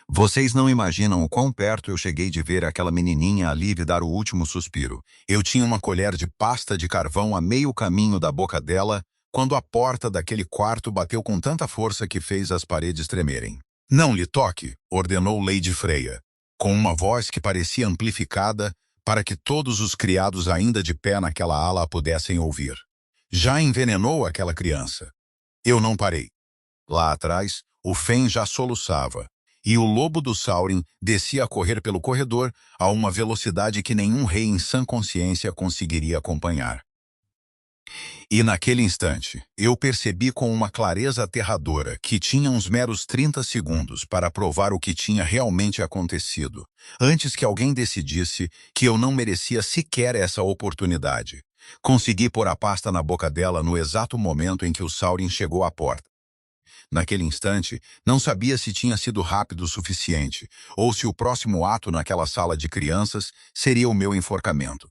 Vocês não imaginam o quão perto eu cheguei de ver aquela menininha ali dar o último suspiro. Eu tinha uma colher de pasta de carvão a meio caminho da boca dela, quando a porta daquele quarto bateu com tanta força que fez as paredes tremerem. "Não lhe toque", ordenou Lady Freya, com uma voz que parecia amplificada para que todos os criados ainda de pé naquela ala a pudessem ouvir. "Já envenenou aquela criança." Eu não parei. Lá atrás, o Fen já soluçava, e o lobo do Saurin descia a correr pelo corredor a uma velocidade que nenhum rei em sã consciência conseguiria acompanhar. E naquele instante, eu percebi com uma clareza aterradora que tinha uns meros 30 segundos para provar o que tinha realmente acontecido, antes que alguém decidisse que eu não merecia sequer essa oportunidade. Consegui pôr a pasta na boca dela no exato momento em que o Saurin chegou à porta. Naquele instante, não sabia se tinha sido rápido o suficiente, ou se o próximo ato naquela sala de crianças seria o meu enforcamento.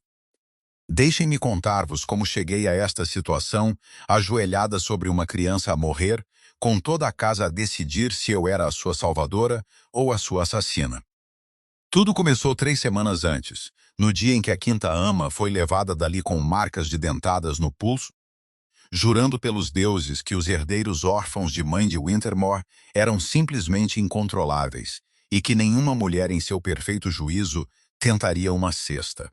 Deixem-me contar-vos como cheguei a esta situação, ajoelhada sobre uma criança a morrer, com toda a casa a decidir se eu era a sua salvadora ou a sua assassina. Tudo começou 3 semanas antes, no dia em que a quinta ama foi levada dali com marcas de dentadas no pulso, jurando pelos deuses que os herdeiros órfãos de mãe de Wintermore eram simplesmente incontroláveis e que nenhuma mulher em seu perfeito juízo tentaria uma cesta.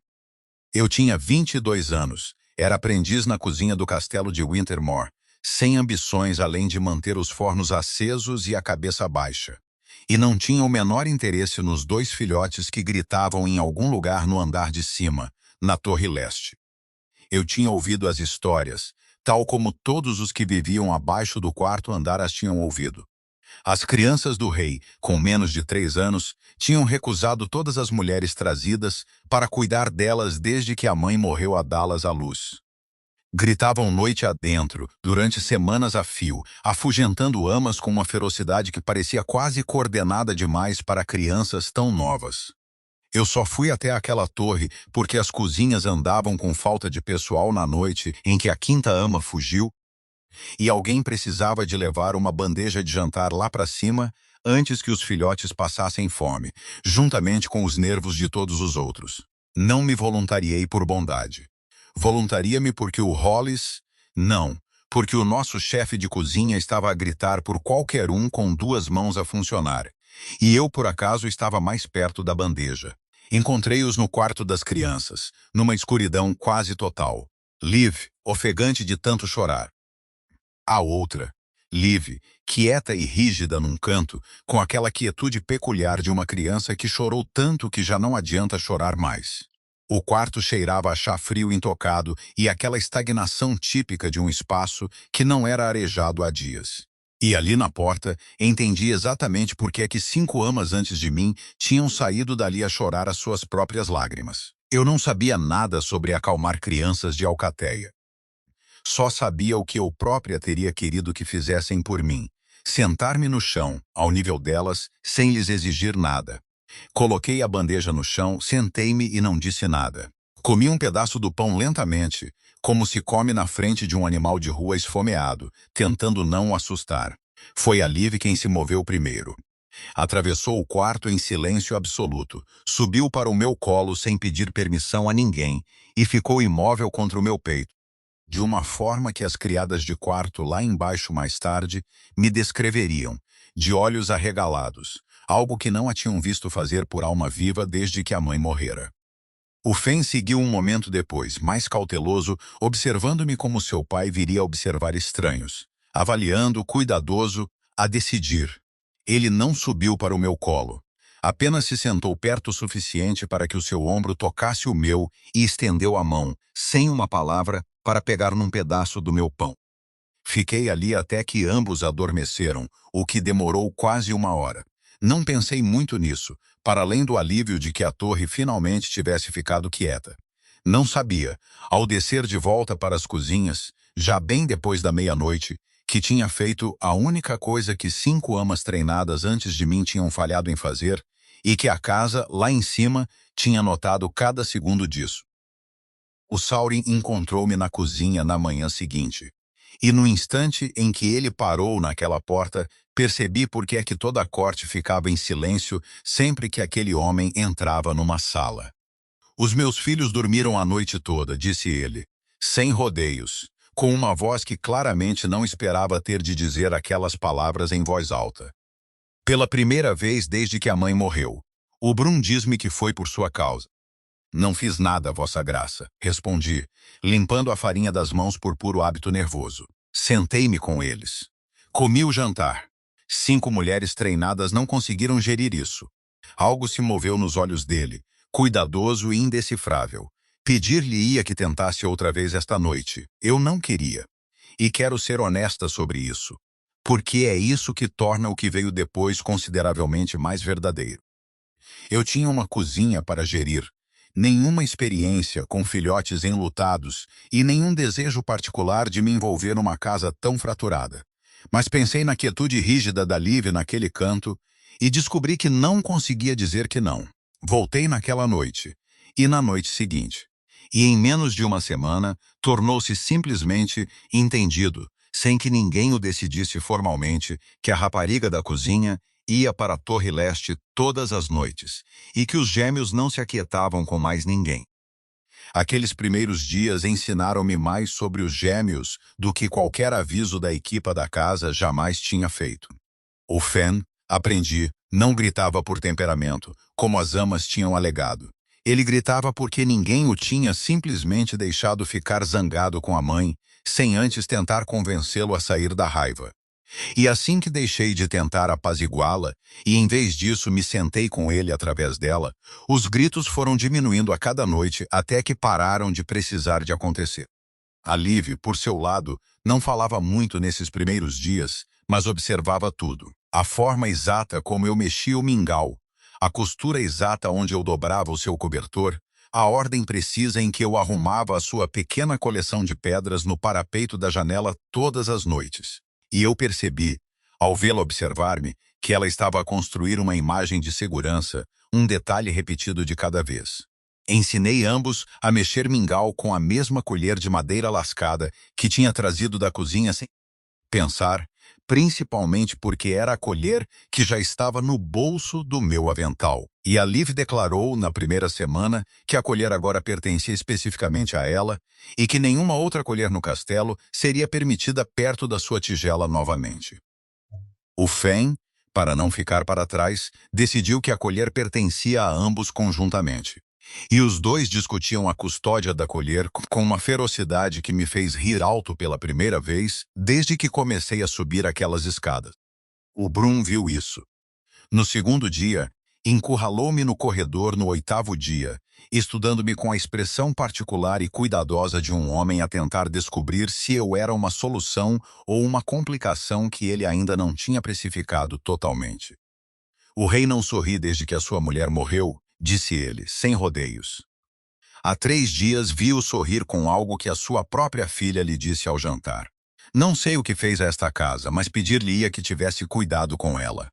Eu tinha 22 anos, era aprendiz na cozinha do castelo de Wintermore, sem ambições além de manter os fornos acesos e a cabeça baixa. E não tinha o menor interesse nos 2 filhotes que gritavam em algum lugar no andar de cima, na Torre Leste. Eu tinha ouvido as histórias, tal como todos os que viviam abaixo do quarto andar as tinham ouvido. As crianças do rei, com menos de 3 anos, tinham recusado todas as mulheres trazidas para cuidar delas desde que a mãe morreu a dá-las à luz. Gritavam noite adentro, durante semanas a fio, afugentando amas com uma ferocidade que parecia quase coordenada demais para crianças tão novas. Eu só fui até aquela torre porque as cozinhas andavam com falta de pessoal na noite em que a quinta ama fugiu, e alguém precisava de levar uma bandeja de jantar lá para cima antes que os filhotes passassem fome, juntamente com os nervos de todos os outros. Não me voluntariei por bondade. Voluntaria-me porque o Hollis... Não, porque o nosso chefe de cozinha estava a gritar por qualquer um com 2 mãos a funcionar. E eu, por acaso, estava mais perto da bandeja. Encontrei-os no quarto das crianças, numa escuridão quase total. Liv, ofegante de tanto chorar. A outra, Liv, quieta e rígida num canto, com aquela quietude peculiar de uma criança que chorou tanto que já não adianta chorar mais. O quarto cheirava a chá frio intocado e aquela estagnação típica de um espaço que não era arejado há dias. E ali na porta, entendi exatamente por que é que 5 amas antes de mim tinham saído dali a chorar as suas próprias lágrimas. Eu não sabia nada sobre acalmar crianças de alcateia. Só sabia o que eu própria teria querido que fizessem por mim. Sentar-me no chão, ao nível delas, sem lhes exigir nada. Coloquei a bandeja no chão, sentei-me e não disse nada. Comi um pedaço do pão lentamente, como se come na frente de um animal de rua esfomeado, tentando não o assustar. Foi a Liv quem se moveu primeiro. Atravessou o quarto em silêncio absoluto, subiu para o meu colo sem pedir permissão a ninguém e ficou imóvel contra o meu peito, de uma forma que as criadas de quarto lá embaixo mais tarde me descreveriam, de olhos arregalados, algo que não a tinham visto fazer por alma viva desde que a mãe morrera. O Fen seguiu um momento depois, mais cauteloso, observando-me como seu pai viria a observar estranhos, avaliando, cuidadoso, a decidir. Ele não subiu para o meu colo. Apenas se sentou perto o suficiente para que o seu ombro tocasse o meu e estendeu a mão, sem uma palavra, para pegar num pedaço do meu pão. Fiquei ali até que ambos adormeceram, o que demorou quase 1 hora. Não pensei muito nisso, para além do alívio de que a torre finalmente tivesse ficado quieta. Não sabia, ao descer de volta para as cozinhas, já bem depois da meia-noite, que tinha feito a única coisa que 5 amas treinadas antes de mim tinham falhado em fazer, e que a casa, lá em cima, tinha notado cada segundo disso. O Saurin encontrou-me na cozinha na manhã seguinte, e no instante em que ele parou naquela porta, Percebi por que é que toda a corte ficava em silêncio sempre que aquele homem entrava numa sala. Os meus filhos dormiram a noite toda, disse ele, sem rodeios, com uma voz que claramente não esperava ter de dizer aquelas palavras em voz alta. Pela primeira vez desde que a mãe morreu, o Brum diz-me que foi por sua causa. Não fiz nada, vossa graça, respondi, limpando a farinha das mãos por puro hábito nervoso. Sentei-me com eles. Comi o jantar. 5 mulheres treinadas não conseguiram gerir isso. Algo se moveu nos olhos dele, cuidadoso e indecifrável. Pedir-lhe-ia que tentasse outra vez esta noite. Eu não queria. E quero ser honesta sobre isso. Porque é isso que torna o que veio depois consideravelmente mais verdadeiro. Eu tinha uma cozinha para gerir, nenhuma experiência com filhotes enlutados e nenhum desejo particular de me envolver numa casa tão fraturada. Mas pensei na quietude rígida da Liv naquele canto e descobri que não conseguia dizer que não. Voltei naquela noite e na noite seguinte. E em menos de uma semana, tornou-se simplesmente entendido, sem que ninguém o decidisse formalmente, que a rapariga da cozinha ia para a Torre Leste todas as noites, e que os gêmeos não se aquietavam com mais ninguém. Aqueles primeiros dias ensinaram-me mais sobre os gêmeos do que qualquer aviso da equipa da casa jamais tinha feito. O Fen, aprendi, não gritava por temperamento, como as amas tinham alegado. Ele gritava porque ninguém o tinha simplesmente deixado ficar zangado com a mãe, sem antes tentar convencê-lo a sair da raiva. E assim que deixei de tentar apaziguá-la, e em vez disso me sentei com ele através dela, os gritos foram diminuindo a cada noite até que pararam de precisar de acontecer. A Liv, por seu lado, não falava muito nesses primeiros dias, mas observava tudo. A forma exata como eu mexia o mingau, a costura exata onde eu dobrava o seu cobertor, a ordem precisa em que eu arrumava a sua pequena coleção de pedras no parapeito da janela todas as noites. E eu percebi, ao vê-la observar-me, que ela estava a construir uma imagem de segurança, um detalhe repetido de cada vez. Ensinei ambos a mexer mingau com a mesma colher de madeira lascada que tinha trazido da cozinha sem pensar, principalmente porque era a colher que já estava no bolso do meu avental. E a Liv declarou, na primeira semana, que a colher agora pertencia especificamente a ela e que nenhuma outra colher no castelo seria permitida perto da sua tigela novamente. O Fen, para não ficar para trás, decidiu que a colher pertencia a ambos conjuntamente. E os dois discutiam a custódia da colher com uma ferocidade que me fez rir alto pela primeira vez desde que comecei a subir aquelas escadas. O Brum viu isso. No segundo dia, encurralou-me no corredor no 8º dia, estudando-me com a expressão particular e cuidadosa de um homem a tentar descobrir se eu era uma solução ou uma complicação que ele ainda não tinha precificado totalmente. O rei não sorri desde que a sua mulher morreu, disse ele, sem rodeios. Há 3 dias vi-o sorrir com algo que a sua própria filha lhe disse ao jantar. Não sei o que fez a esta casa, mas pedir-lhe-ia que tivesse cuidado com ela.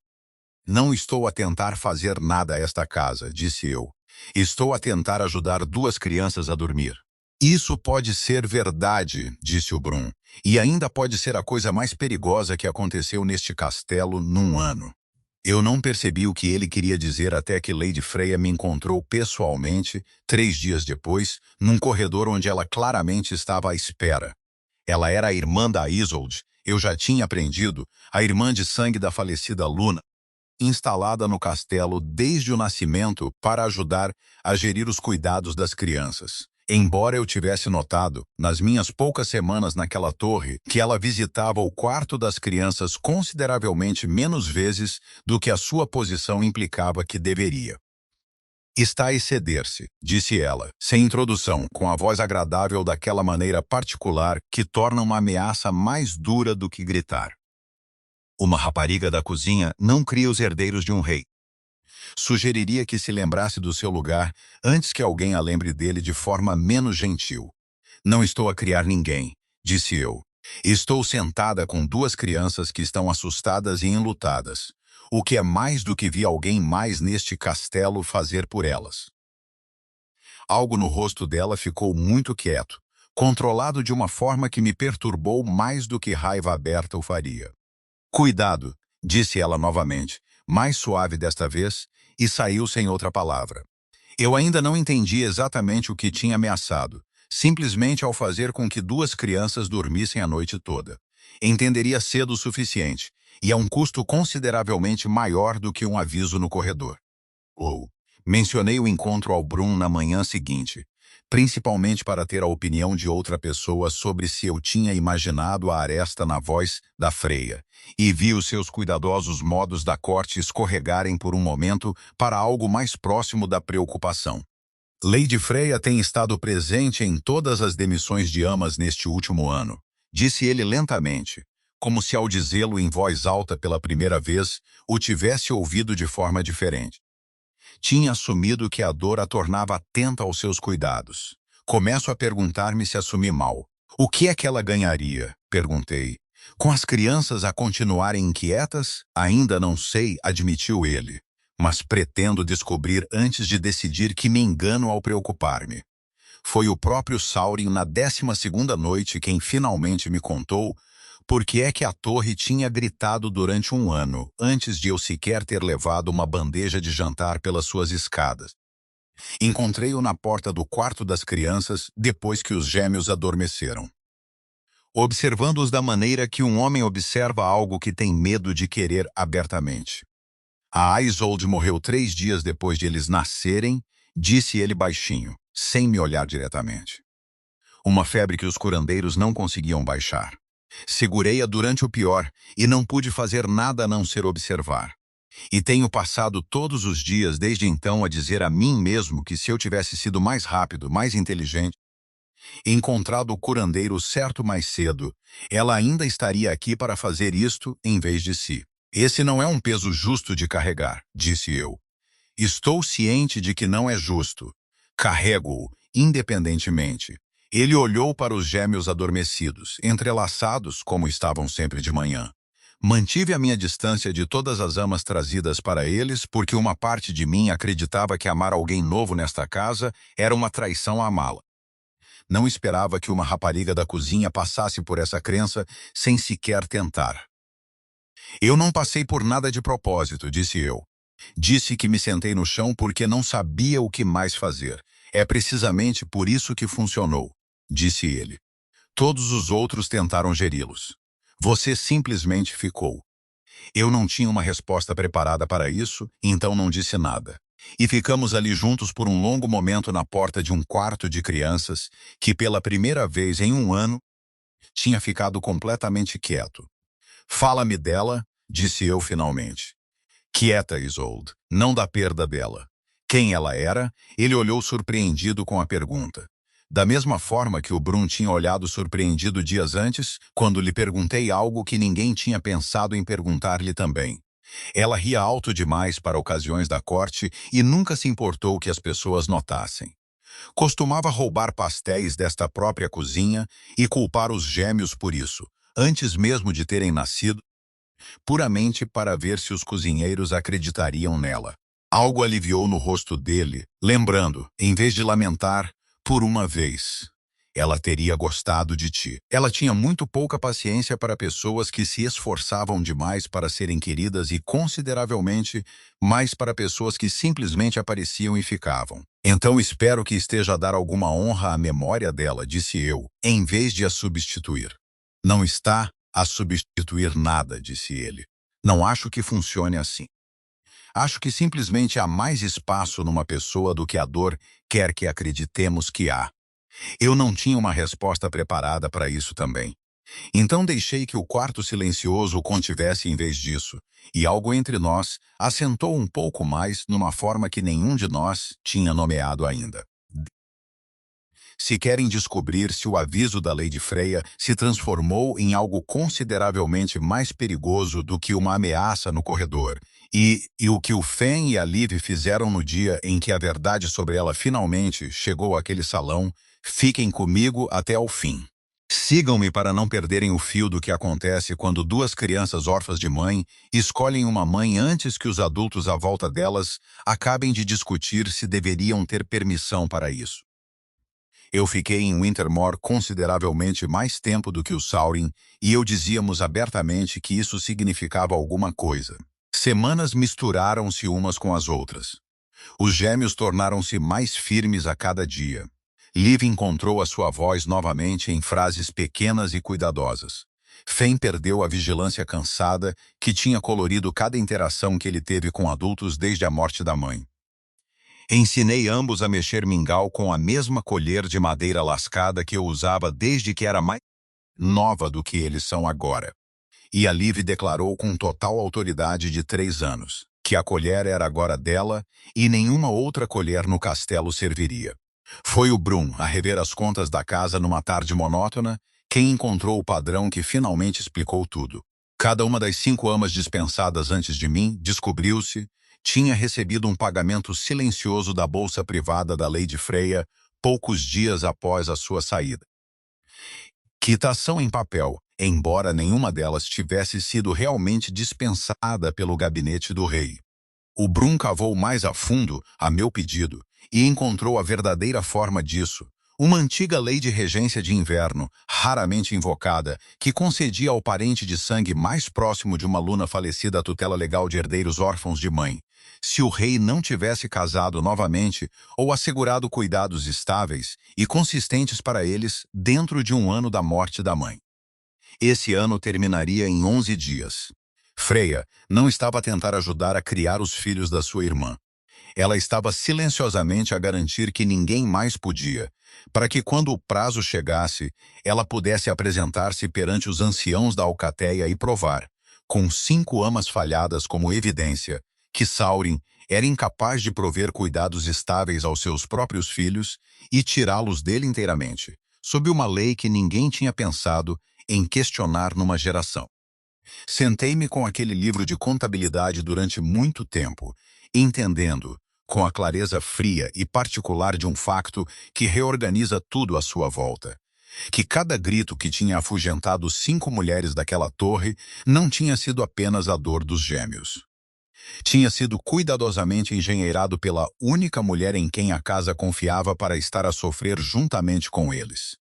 Não estou a tentar fazer nada a esta casa, disse eu. Estou a tentar ajudar 2 crianças a dormir. Isso pode ser verdade, disse o Brum, e ainda pode ser a coisa mais perigosa que aconteceu neste castelo num ano. Eu não percebi o que ele queria dizer até que Lady Freya me encontrou pessoalmente, 3 dias depois, num corredor onde ela claramente estava à espera. Ela era a irmã da Isolde, eu já tinha aprendido, a irmã de sangue da falecida Luna, instalada no castelo desde o nascimento para ajudar a gerir os cuidados das crianças. Embora eu tivesse notado, nas minhas poucas semanas naquela torre, que ela visitava o quarto das crianças consideravelmente menos vezes do que a sua posição implicava que deveria. Está a exceder-se, disse ela, sem introdução, com a voz agradável daquela maneira particular que torna uma ameaça mais dura do que gritar. Uma rapariga da cozinha não cria os herdeiros de um rei. Sugeriria que se lembrasse do seu lugar antes que alguém a lembre dele de forma menos gentil. Não estou a criar ninguém, disse eu. Estou sentada com 2 crianças que estão assustadas e enlutadas, o que é mais do que vi alguém mais neste castelo fazer por elas. Algo no rosto dela ficou muito quieto, controlado de uma forma que me perturbou mais do que raiva aberta o faria. Cuidado, disse ela novamente, mais suave desta vez, e saiu sem outra palavra. Eu ainda não entendi exatamente o que tinha ameaçado, simplesmente ao fazer com que duas crianças dormissem a noite toda. Entenderia cedo o suficiente, e a um custo consideravelmente maior do que um aviso no corredor. Ou, mencionei o encontro ao Brum na manhã seguinte, principalmente para ter a opinião de outra pessoa sobre se eu tinha imaginado a aresta na voz da freia, e vi os seus cuidadosos modos da corte escorregarem por um momento para algo mais próximo da preocupação. Lady Freya tem estado presente em todas as demissões de amas neste último ano, disse ele lentamente, como se ao dizê-lo em voz alta pela primeira vez, o tivesse ouvido de forma diferente. Tinha assumido que a dor a tornava atenta aos seus cuidados. Começo a perguntar-me se assumi mal. O que é que ela ganharia? Perguntei. Com as crianças a continuarem inquietas? Ainda não sei, admitiu ele. Mas pretendo descobrir antes de decidir que me engano ao preocupar-me. Foi o próprio Saurin na 12ª noite quem finalmente me contou por que é que a torre tinha gritado durante um ano, antes de eu sequer ter levado uma bandeja de jantar pelas suas escadas. Encontrei-o na porta do quarto das crianças depois que os gêmeos adormeceram. Observando-os da maneira que um homem observa algo que tem medo de querer abertamente. A Isolde morreu 3 dias depois de eles nascerem, disse ele baixinho, sem me olhar diretamente. Uma febre que os curandeiros não conseguiam baixar. Segurei-a durante o pior e não pude fazer nada a não ser observar. E tenho passado todos os dias desde então a dizer a mim mesmo que se eu tivesse sido mais rápido, mais inteligente, encontrado o curandeiro certo mais cedo, ela ainda estaria aqui para fazer isto em vez de si. Esse não é um peso justo de carregar, disse eu. Estou ciente de que não é justo. Carrego-o, independentemente. Ele olhou para os gêmeos adormecidos, entrelaçados como estavam sempre de manhã. Mantive a minha distância de todas as amas trazidas para eles porque uma parte de mim acreditava que amar alguém novo nesta casa era uma traição a amá-la. Não esperava que uma rapariga da cozinha passasse por essa crença sem sequer tentar. Eu não passei por nada de propósito, disse eu. Disse que me sentei no chão porque não sabia o que mais fazer. É precisamente por isso que funcionou, disse ele. Todos os outros tentaram geri-los. Você simplesmente ficou. Eu não tinha uma resposta preparada para isso, então não disse nada. E ficamos ali juntos por um longo momento na porta de um quarto de crianças que, pela primeira vez em um ano, tinha ficado completamente quieto. Fala-me dela, disse eu finalmente. Quieta, Isolde, não da perda dela. Quem ela era? Ele olhou surpreendido com a pergunta. Da mesma forma que o Brum tinha olhado surpreendido dias antes, quando lhe perguntei algo que ninguém tinha pensado em perguntar-lhe também. Ela ria alto demais para ocasiões da corte e nunca se importou que as pessoas notassem. Costumava roubar pastéis desta própria cozinha e culpar os gêmeos por isso, antes mesmo de terem nascido, puramente para ver se os cozinheiros acreditariam nela. Algo aliviou no rosto dele, lembrando, em vez de lamentar, por uma vez. Ela teria gostado de ti. Ela tinha muito pouca paciência para pessoas que se esforçavam demais para serem queridas e consideravelmente mais para pessoas que simplesmente apareciam e ficavam. Então espero que esteja a dar alguma honra à memória dela, disse eu, em vez de a substituir. Não está a substituir nada, disse ele. Não acho que funcione assim. Acho que simplesmente há mais espaço numa pessoa do que a dor quer que acreditemos que há. Eu não tinha uma resposta preparada para isso também. Então deixei que o quarto silencioso o contivesse em vez disso, e algo entre nós assentou um pouco mais numa forma que nenhum de nós tinha nomeado ainda. Se querem descobrir se o aviso da Lady Freya se transformou em algo consideravelmente mais perigoso do que uma ameaça no corredor, e o que o Fen e a Liv fizeram no dia em que a verdade sobre ela finalmente chegou àquele salão, fiquem comigo até ao fim. Sigam-me para não perderem o fio do que acontece quando duas crianças órfãs de mãe escolhem uma mãe antes que os adultos à volta delas acabem de discutir se deveriam ter permissão para isso. Eu fiquei em Wintermoor consideravelmente mais tempo do que o Saurin, e eu dizíamos abertamente que isso significava alguma coisa. Semanas misturaram-se umas com as outras. Os gêmeos tornaram-se mais firmes a cada dia. Liv encontrou a sua voz novamente em frases pequenas e cuidadosas. Fen perdeu a vigilância cansada que tinha colorido cada interação que ele teve com adultos desde a morte da mãe. Ensinei ambos a mexer mingau com a mesma colher de madeira lascada que eu usava desde que era mais nova do que eles são agora. E a Liv declarou com total autoridade de 3 anos que a colher era agora dela e nenhuma outra colher no castelo serviria. Foi o Brum a rever as contas da casa numa tarde monótona quem encontrou o padrão que finalmente explicou tudo. Cada uma das 5 amas dispensadas antes de mim, descobriu-se, tinha recebido um pagamento silencioso da bolsa privada da Lady Freya poucos dias após a sua saída. Quitação em papel, embora nenhuma delas tivesse sido realmente dispensada pelo gabinete do rei. O Brum cavou mais a fundo, a meu pedido, e encontrou a verdadeira forma disso. Uma antiga lei de regência de inverno, raramente invocada, que concedia ao parente de sangue mais próximo de uma luna falecida a tutela legal de herdeiros órfãos de mãe, se o rei não tivesse casado novamente ou assegurado cuidados estáveis e consistentes para eles dentro de um ano da morte da mãe. Esse ano terminaria em 11 dias. Freya não estava a tentar ajudar a criar os filhos da sua irmã. Ela estava silenciosamente a garantir que ninguém mais podia, para que quando o prazo chegasse, ela pudesse apresentar-se perante os anciãos da alcateia e provar, com 5 amas falhadas como evidência, que Saurin era incapaz de prover cuidados estáveis aos seus próprios filhos e tirá-los dele inteiramente, sob uma lei que ninguém tinha pensado em questionar numa geração. Sentei-me com aquele livro de contabilidade durante muito tempo, entendendo, com a clareza fria e particular de um facto que reorganiza tudo à sua volta, que cada grito que tinha afugentado 5 mulheres daquela torre não tinha sido apenas a dor dos gêmeos. Tinha sido cuidadosamente engenheirado pela única mulher em quem a casa confiava para estar a sofrer juntamente com eles.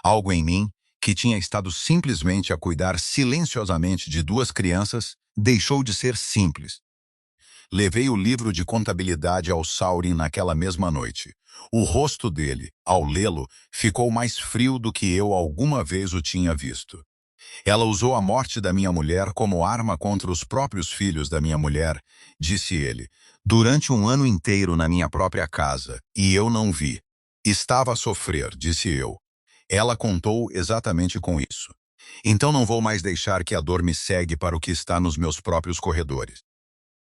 Algo em mim, que tinha estado simplesmente a cuidar silenciosamente de 2 crianças, deixou de ser simples. Levei o livro de contabilidade ao Saurin naquela mesma noite. O rosto dele, ao lê-lo, ficou mais frio do que eu alguma vez o tinha visto. Ela usou a morte da minha mulher como arma contra os próprios filhos da minha mulher, disse ele, durante um ano inteiro na minha própria casa, e eu não vi. Estava a sofrer, disse eu. Ela contou exatamente com isso. Então não vou mais deixar que a dor me segue para o que está nos meus próprios corredores.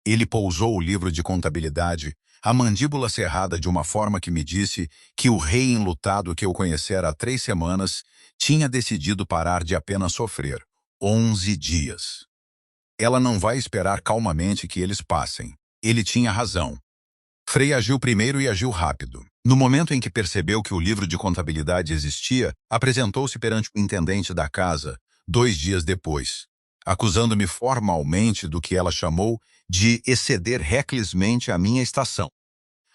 Ele pousou o livro de contabilidade, a mandíbula cerrada de uma forma que me disse que o rei enlutado que eu conhecera há 3 semanas tinha decidido parar de apenas sofrer. 11 dias. Ela não vai esperar calmamente que eles passem. Ele tinha razão. Frey agiu primeiro e agiu rápido. No momento em que percebeu que o livro de contabilidade existia, apresentou-se perante o intendente da casa, 2 dias depois, acusando-me formalmente do que ela chamou de exceder recklessmente a minha estação.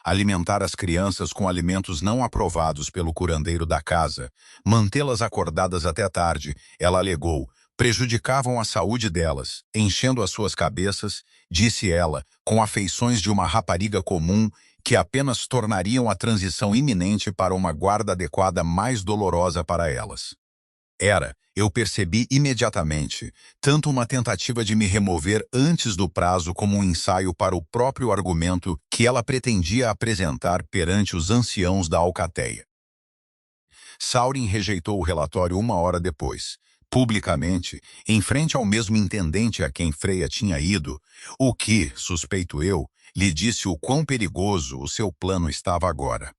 Alimentar as crianças com alimentos não aprovados pelo curandeiro da casa, mantê-las acordadas até tarde, ela alegou, prejudicavam a saúde delas, enchendo as suas cabeças, disse ela, com afeições de uma rapariga comum, que apenas tornariam a transição iminente para uma guarda adequada mais dolorosa para elas. Eu percebi imediatamente, tanto uma tentativa de me remover antes do prazo como um ensaio para o próprio argumento que ela pretendia apresentar perante os anciãos da alcateia. Saurin rejeitou o relatório 1 hora depois, publicamente, em frente ao mesmo intendente a quem Freya tinha ido, o que, suspeito eu, lhe disse o quão perigoso o seu plano estava agora.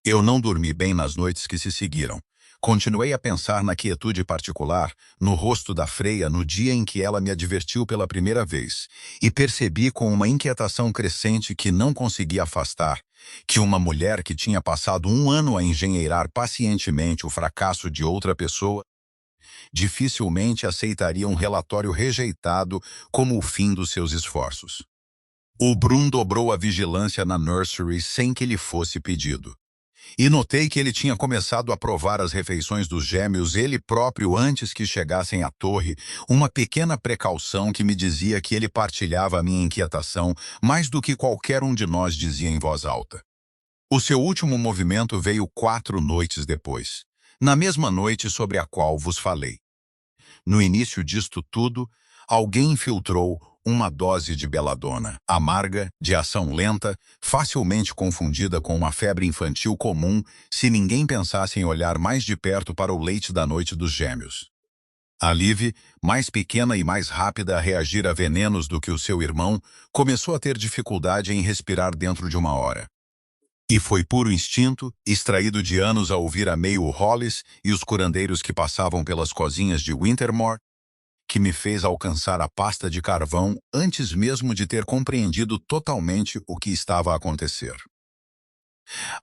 Eu não dormi bem nas noites que se seguiram. Continuei a pensar na quietude particular, no rosto da Freya no dia em que ela me advertiu pela primeira vez, e percebi com uma inquietação crescente que não conseguia afastar, que uma mulher que tinha passado 1 ano a engenheirar pacientemente o fracasso de outra pessoa, dificilmente aceitaria um relatório rejeitado como o fim dos seus esforços. O Brum dobrou a vigilância na nursery sem que lhe fosse pedido. E notei que ele tinha começado a provar as refeições dos gêmeos ele próprio antes que chegassem à torre, uma pequena precaução que me dizia que ele partilhava a minha inquietação mais do que qualquer um de nós dizia em voz alta. O seu último movimento veio 4 noites depois, na mesma noite sobre a qual vos falei. No início disto tudo, alguém infiltrou uma dose de beladona, amarga, de ação lenta, facilmente confundida com uma febre infantil comum se ninguém pensasse em olhar mais de perto para o leite da noite dos gêmeos. A Liv, mais pequena e mais rápida a reagir a venenos do que o seu irmão, começou a ter dificuldade em respirar dentro de uma hora. E foi puro instinto, extraído de anos a ouvir a meio Hollis e os curandeiros que passavam pelas cozinhas de Wintermore, que me fez alcançar a pasta de carvão antes mesmo de ter compreendido totalmente o que estava a acontecer.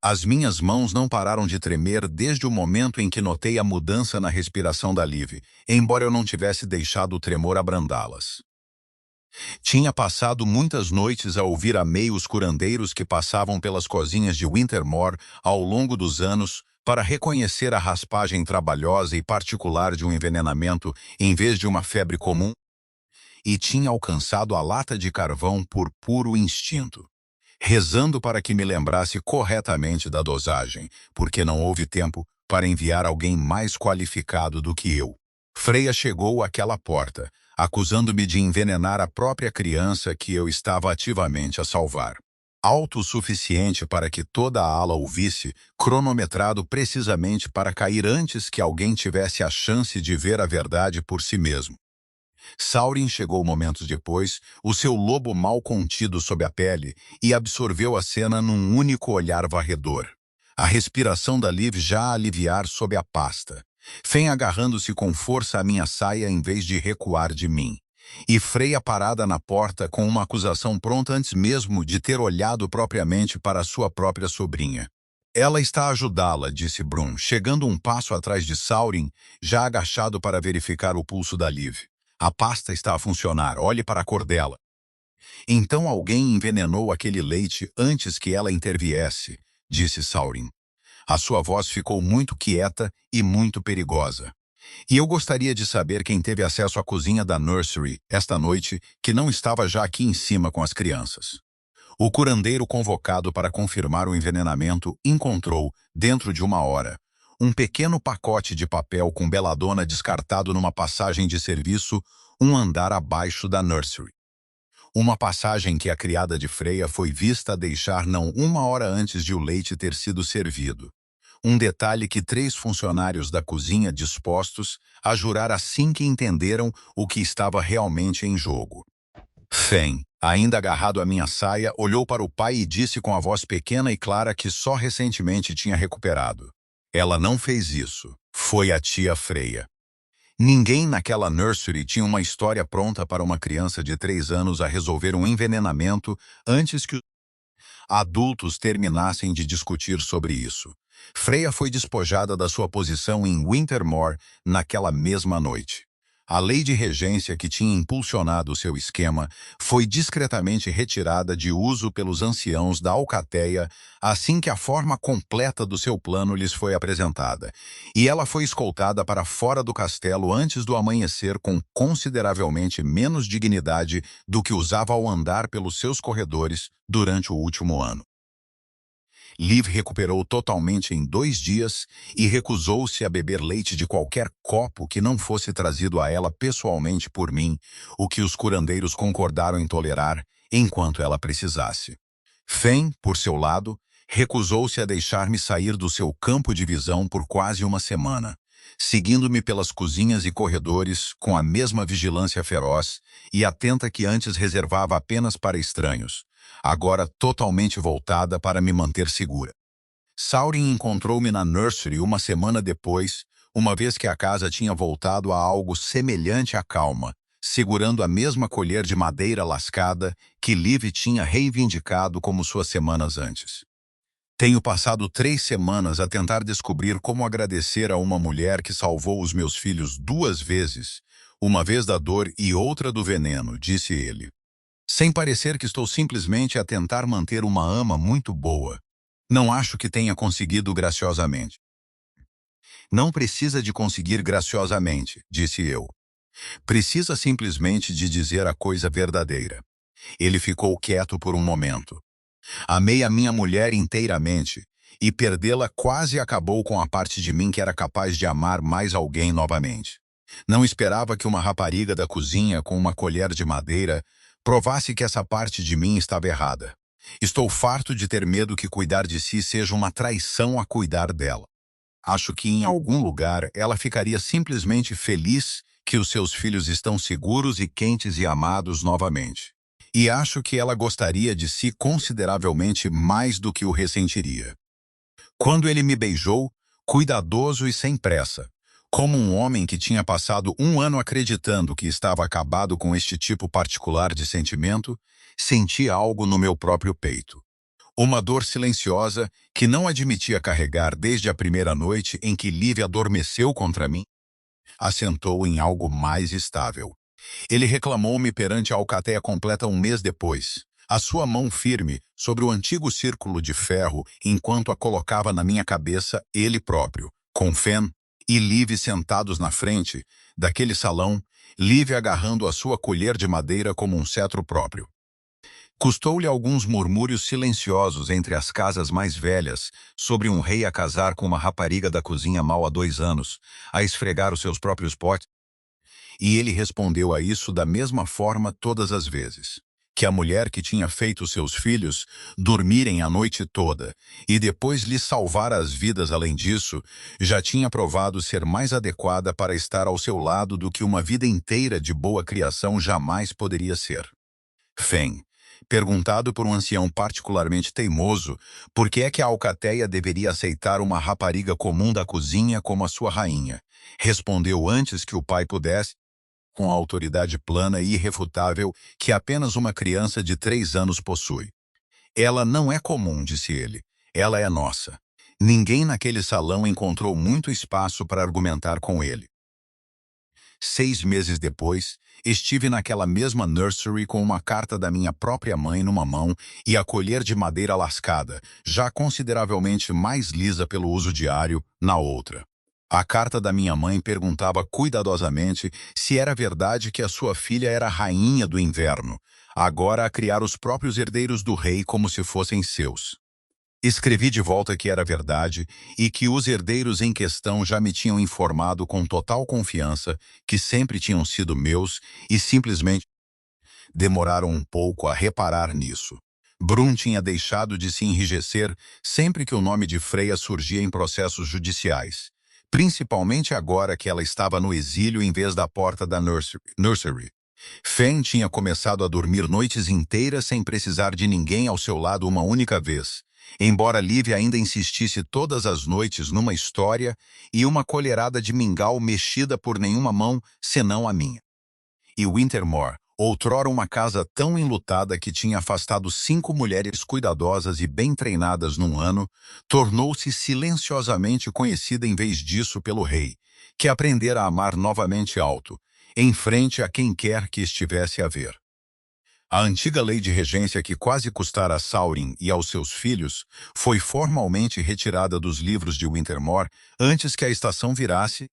As minhas mãos não pararam de tremer desde o momento em que notei a mudança na respiração da Liv, embora eu não tivesse deixado o tremor abrandá-las. Tinha passado muitas noites a ouvir a meio os curandeiros que passavam pelas cozinhas de Wintermore ao longo dos anos para reconhecer a raspagem trabalhosa e particular de um envenenamento em vez de uma febre comum, e tinha alcançado a lata de carvão por puro instinto, rezando para que me lembrasse corretamente da dosagem, porque não houve tempo para enviar alguém mais qualificado do que eu. Freya chegou àquela porta, acusando-me de envenenar a própria criança que eu estava ativamente a salvar. Alto o suficiente para que toda a ala o visse, cronometrado precisamente para cair antes que alguém tivesse a chance de ver a verdade por si mesmo. Saurin chegou momentos depois, o seu lobo mal contido sob a pele, e absorveu a cena num único olhar varredor. A respiração da Liv já a aliviar sob a pasta. Fen agarrando-se com força à minha saia em vez de recuar de mim. E Freya parada na porta com uma acusação pronta antes mesmo de ter olhado propriamente para sua própria sobrinha. Ela está a ajudá-la, disse Brun, chegando um passo atrás de Saurin, já agachado para verificar o pulso da Liv. A pasta está a funcionar, olhe para a cor dela. Então alguém envenenou aquele leite antes que ela interviesse, disse Saurin. A sua voz ficou muito quieta e muito perigosa. E eu gostaria de saber quem teve acesso à cozinha da nursery esta noite, que não estava já aqui em cima com as crianças. O curandeiro convocado para confirmar o envenenamento encontrou, dentro de uma hora, um pequeno pacote de papel com beladona descartado numa passagem de serviço um andar abaixo da nursery. Uma passagem que a criada de Freya foi vista a deixar não uma hora antes de o leite ter sido servido. Um detalhe que 3 funcionários da cozinha dispostos a jurar assim que entenderam o que estava realmente em jogo. Fen, ainda agarrado à minha saia, olhou para o pai e disse com a voz pequena e clara que só recentemente tinha recuperado. Ela não fez isso. Foi a tia Freya. Ninguém naquela nursery tinha uma história pronta para uma criança de 3 anos a resolver um envenenamento antes que os adultos terminassem de discutir sobre isso. Freya foi despojada da sua posição em Wintermore naquela mesma noite. A lei de regência que tinha impulsionado o seu esquema foi discretamente retirada de uso pelos anciãos da Alcateia assim que a forma completa do seu plano lhes foi apresentada, e ela foi escoltada para fora do castelo antes do amanhecer com consideravelmente menos dignidade do que usava ao andar pelos seus corredores durante o último ano. Liv recuperou totalmente em 2 dias e recusou-se a beber leite de qualquer copo que não fosse trazido a ela pessoalmente por mim, o que os curandeiros concordaram em tolerar enquanto ela precisasse. Fen, por seu lado, recusou-se a deixar-me sair do seu campo de visão por quase uma semana, seguindo-me pelas cozinhas e corredores com a mesma vigilância feroz e atenta que antes reservava apenas para estranhos, agora totalmente voltada para me manter segura. Saurin encontrou-me na nursery uma semana depois, uma vez que a casa tinha voltado a algo semelhante à calma, segurando a mesma colher de madeira lascada que Liv tinha reivindicado como suas semanas antes. Tenho passado 3 semanas a tentar descobrir como agradecer a uma mulher que salvou os meus filhos 2 vezes, uma vez da dor e outra do veneno, disse ele. Sem parecer que estou simplesmente a tentar manter uma ama muito boa. Não acho que tenha conseguido graciosamente. Não precisa de conseguir graciosamente, disse eu. Precisa simplesmente de dizer a coisa verdadeira. Ele ficou quieto por um momento. Amei a minha mulher inteiramente, e perdê-la quase acabou com a parte de mim que era capaz de amar mais alguém novamente. Não esperava que uma rapariga da cozinha com uma colher de madeira provasse que essa parte de mim estava errada. Estou farto de ter medo que cuidar de si seja uma traição a cuidar dela. Acho que em algum lugar ela ficaria simplesmente feliz que os seus filhos estão seguros e quentes e amados novamente. E acho que ela gostaria de si consideravelmente mais do que o ressentiria. Quando ele me beijou, cuidadoso e sem pressa, como um homem que tinha passado um ano acreditando que estava acabado com este tipo particular de sentimento, senti algo no meu próprio peito. Uma dor silenciosa que não admitia carregar desde a primeira noite em que Liv adormeceu contra mim, assentou em algo mais estável. Ele reclamou-me perante a alcateia completa um mês depois. A sua mão firme sobre o antigo círculo de ferro enquanto a colocava na minha cabeça ele próprio, com Fen e Liv sentados na frente daquele salão, Liv agarrando a sua colher de madeira como um cetro próprio. Custou-lhe alguns murmúrios silenciosos entre as casas mais velhas sobre um rei a casar com uma rapariga da cozinha mal há 2 anos, a esfregar os seus próprios potes, e ele respondeu a isso da mesma forma todas as vezes. Que a mulher que tinha feito seus filhos dormirem a noite toda e depois lhes salvar as vidas além disso, já tinha provado ser mais adequada para estar ao seu lado do que uma vida inteira de boa criação jamais poderia ser. Fen, perguntado por um ancião particularmente teimoso por que é que a alcateia deveria aceitar uma rapariga comum da cozinha como a sua rainha, respondeu antes que o pai pudesse, com a autoridade plana e irrefutável que apenas uma criança de 3 anos possui. Ela não é comum, disse ele. Ela é nossa. Ninguém naquele salão encontrou muito espaço para argumentar com ele. 6 meses depois, estive naquela mesma nursery com uma carta da minha própria mãe numa mão e a colher de madeira lascada, já consideravelmente mais lisa pelo uso diário, na outra. A carta da minha mãe perguntava cuidadosamente se era verdade que a sua filha era a rainha do inverno, agora a criar os próprios herdeiros do rei como se fossem seus. Escrevi de volta que era verdade e que os herdeiros em questão já me tinham informado com total confiança que sempre tinham sido meus e simplesmente demoraram um pouco a reparar nisso. Brun tinha deixado de se enrijecer sempre que o nome de Freya surgia em processos judiciais, principalmente agora que ela estava no exílio em vez da porta da nursery. Fen tinha começado a dormir noites inteiras sem precisar de ninguém ao seu lado uma única vez, embora Liv ainda insistisse todas as noites numa história e uma colherada de mingau mexida por nenhuma mão senão a minha. E Wintermoor, outrora uma casa tão enlutada que tinha afastado 5 mulheres cuidadosas e bem treinadas num ano, tornou-se silenciosamente conhecida em vez disso pelo rei, que aprendera a amar novamente alto, em frente a quem quer que estivesse a ver. A antiga lei de regência que quase custara a Saurin e aos seus filhos foi formalmente retirada dos livros de Wintermoor antes que a estação virasse,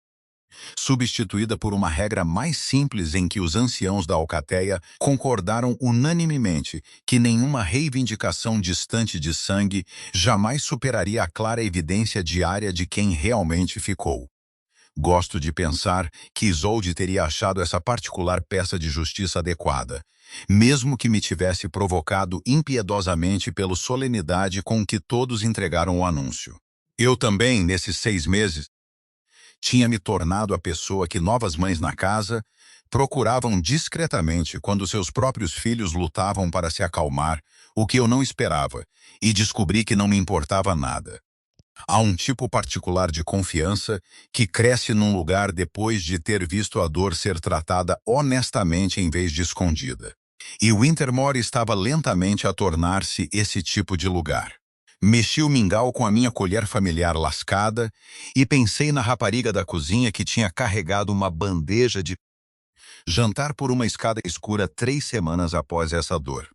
substituída por uma regra mais simples em que os anciãos da alcateia concordaram unanimemente que nenhuma reivindicação distante de sangue jamais superaria a clara evidência diária de quem realmente ficou. Gosto de pensar que Isolde teria achado essa particular peça de justiça adequada, mesmo que me tivesse provocado impiedosamente pela solenidade com que todos entregaram o anúncio. Eu também, nesses 6 meses, tinha me tornado a pessoa que novas mães na casa procuravam discretamente quando seus próprios filhos lutavam para se acalmar, o que eu não esperava, e descobri que não me importava nada. Há um tipo particular de confiança que cresce num lugar depois de ter visto a dor ser tratada honestamente em vez de escondida. E Wintermoor estava lentamente a tornar-se esse tipo de lugar. Mexi o mingau com a minha colher familiar lascada e pensei na rapariga da cozinha que tinha carregado uma bandeja de jantar por uma escada escura 3 semanas após essa dor.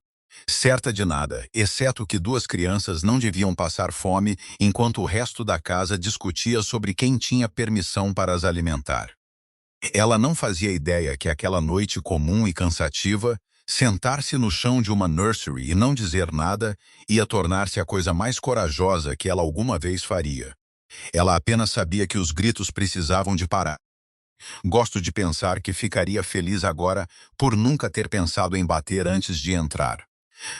Certa de nada, exceto que duas crianças não deviam passar fome enquanto o resto da casa discutia sobre quem tinha permissão para as alimentar. Ela não fazia ideia que aquela noite comum e cansativa, sentar-se no chão de uma nursery e não dizer nada, ia tornar-se a coisa mais corajosa que ela alguma vez faria. Ela apenas sabia que os gritos precisavam de parar. Gosto de pensar que ficaria feliz agora por nunca ter pensado em bater antes de entrar.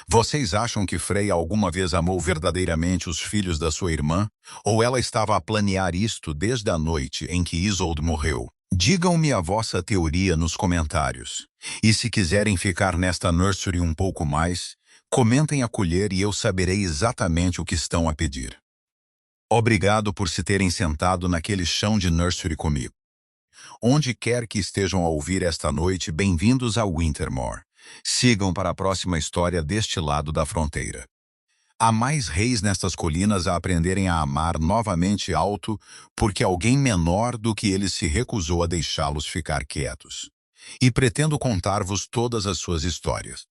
Vocês acham que Freya alguma vez amou verdadeiramente os filhos da sua irmã? Ou ela estava a planear isto desde a noite em que Isolde morreu? Digam-me a vossa teoria nos comentários. E se quiserem ficar nesta nursery um pouco mais, comentem a colher e eu saberei exatamente o que estão a pedir. Obrigado por se terem sentado naquele chão de nursery comigo. Onde quer que estejam a ouvir esta noite, bem-vindos a Wintermoor. Sigam para a próxima história deste lado da fronteira. Há mais reis nestas colinas a aprenderem a amar novamente alto, porque alguém menor do que eles se recusou a deixá-los ficar quietos. E pretendo contar-vos todas as suas histórias.